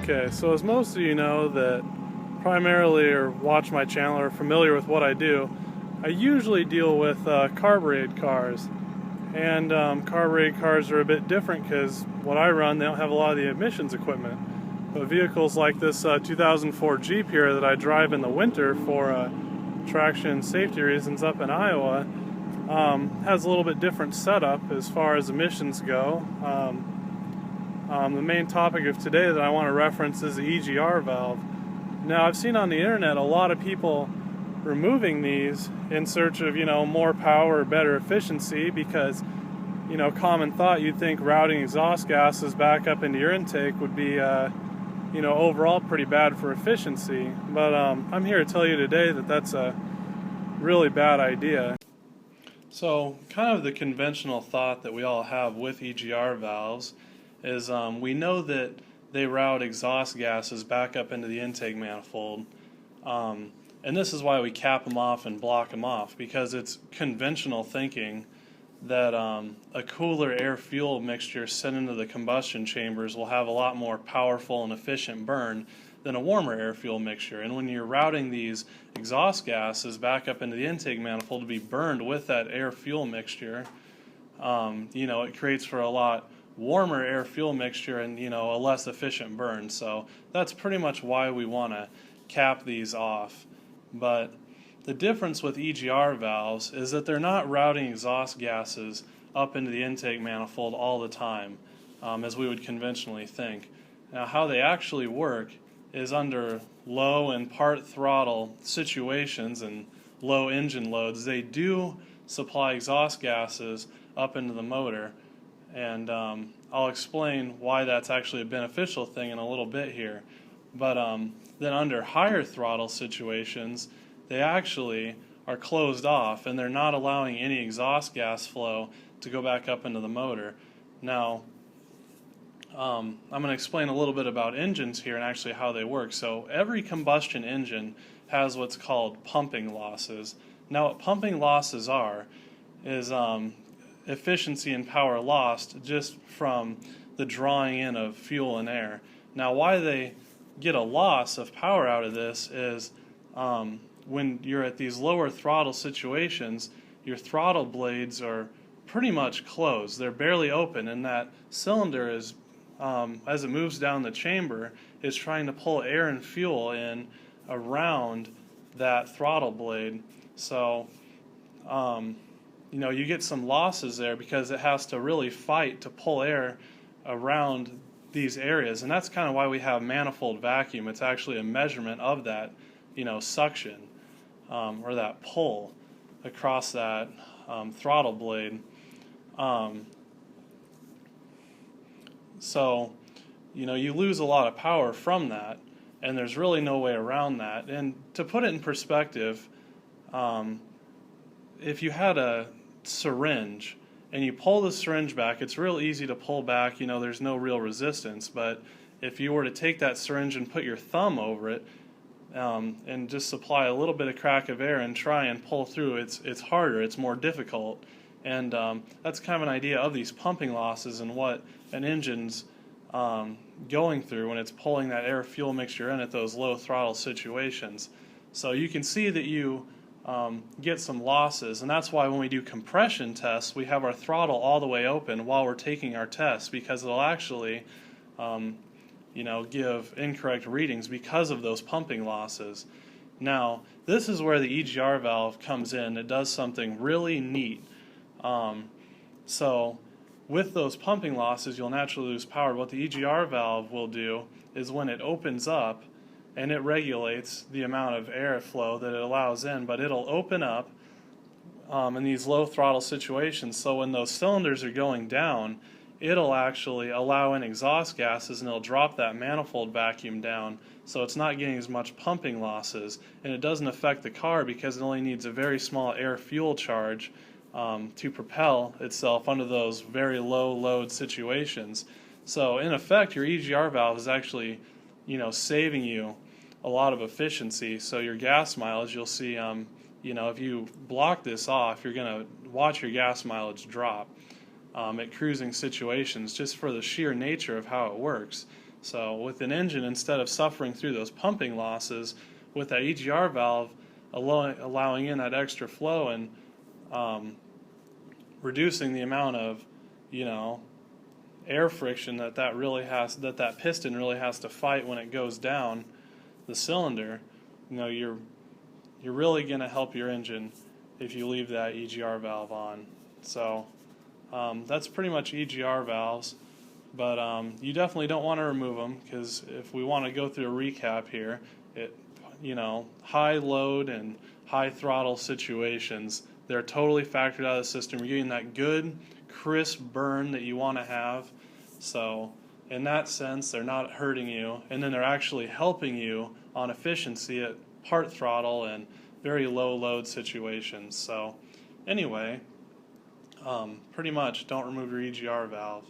Okay, so as most of you know that primarily or watch my channel or are familiar with what I do, I usually deal with carbureted cars. And carbureted cars are a bit different because what I run, they don't have a lot of the emissions equipment. But vehicles like this 2004 Jeep here that I drive in the winter for traction safety reasons up in Iowa has a little bit different setup as far as emissions go. The main topic of today that I want to reference is the EGR valve. Now, I've seen on the internet a lot of people removing these in search of, more power or better efficiency because, common thought, you'd think routing exhaust gases back up into your intake would be, overall pretty bad for efficiency. But I'm here to tell you today that that's a really bad idea. So, kind of the conventional thought that we all have with EGR valves is we know that they route exhaust gases back up into the intake manifold, and this is why we cap them off and block them off, because it's conventional thinking that a cooler air-fuel mixture sent into the combustion chambers will have a lot more powerful and efficient burn than a warmer air-fuel mixture. And when you're routing these exhaust gases back up into the intake manifold to be burned with that air-fuel mixture, it creates for a lot warmer air-fuel mixture and a less efficient burn. So that's pretty much why we want to cap these off. But the difference with EGR valves is that they're not routing exhaust gases up into the intake manifold all the time, as we would conventionally think. Now, how they actually work is under low and part throttle situations and low engine loads. They do supply exhaust gases up into the motor, and I'll explain why that's actually a beneficial thing in a little bit here. But then under higher throttle situations, they actually are closed off and they're not allowing any exhaust gas flow to go back up into the motor. Now, I'm going to explain a little bit about engines here and actually how they work. So every combustion engine has what's called pumping losses. Now, what pumping losses are is efficiency and power lost just from the drawing in of fuel and air. Now, why they get a loss of power out of this is when you're at these lower throttle situations, your throttle blades are pretty much closed. They're barely open, and that cylinder is, as it moves down the chamber, is trying to pull air and fuel in around that throttle blade. So, you get some losses there because it has to really fight to pull air around these areas, and that's kind of why we have manifold vacuum. It's actually a measurement of that, suction or that pull across that throttle blade. So, you lose a lot of power from that, and there's really no way around that. And to put it in perspective, if you had a syringe and you pull the syringe back, it's real easy to pull back, there's no real resistance. But if you were to take that syringe and put your thumb over it and just supply a little bit of crack of air and try and pull through, it's harder, it's more difficult. And that's kind of an idea of these pumping losses and what an engine's going through when it's pulling that air-fuel mixture in at those low throttle situations. So you can see that you get some losses, and that's why when we do compression tests, we have our throttle all the way open while we're taking our tests, because it'll actually give incorrect readings because of those pumping losses. Now, this is where the EGR valve comes in. It does something really neat. So with those pumping losses, you'll naturally lose power. What the EGR valve will do is when it opens up, and it regulates the amount of airflow that it allows in, but it'll open up in these low throttle situations, so when those cylinders are going down, it'll actually allow in exhaust gases and it'll drop that manifold vacuum down, so it's not getting as much pumping losses, and it doesn't affect the car because it only needs a very small air-fuel charge to propel itself under those very low load situations. So in effect, your EGR valve is actually saving you a lot of efficiency. So your gas mileage, you'll see, if you block this off, you're going to watch your gas mileage drop at cruising situations just for the sheer nature of how it works. So with an engine, instead of suffering through those pumping losses, with that EGR valve allowing in that extra flow and reducing the amount of, air friction that piston really has to fight when it goes down the cylinder, you're really going to help your engine if you leave that EGR valve on. So that's pretty much EGR valves, but you definitely don't want to remove them, because if we want to go through a recap here, high load and high throttle situations, they're totally factored out of the system. You're getting that good crisp burn that you want to have. So in that sense, they're not hurting you, and then they're actually helping you on efficiency at part throttle and very low load situations. So anyway, pretty much don't remove your EGR valve.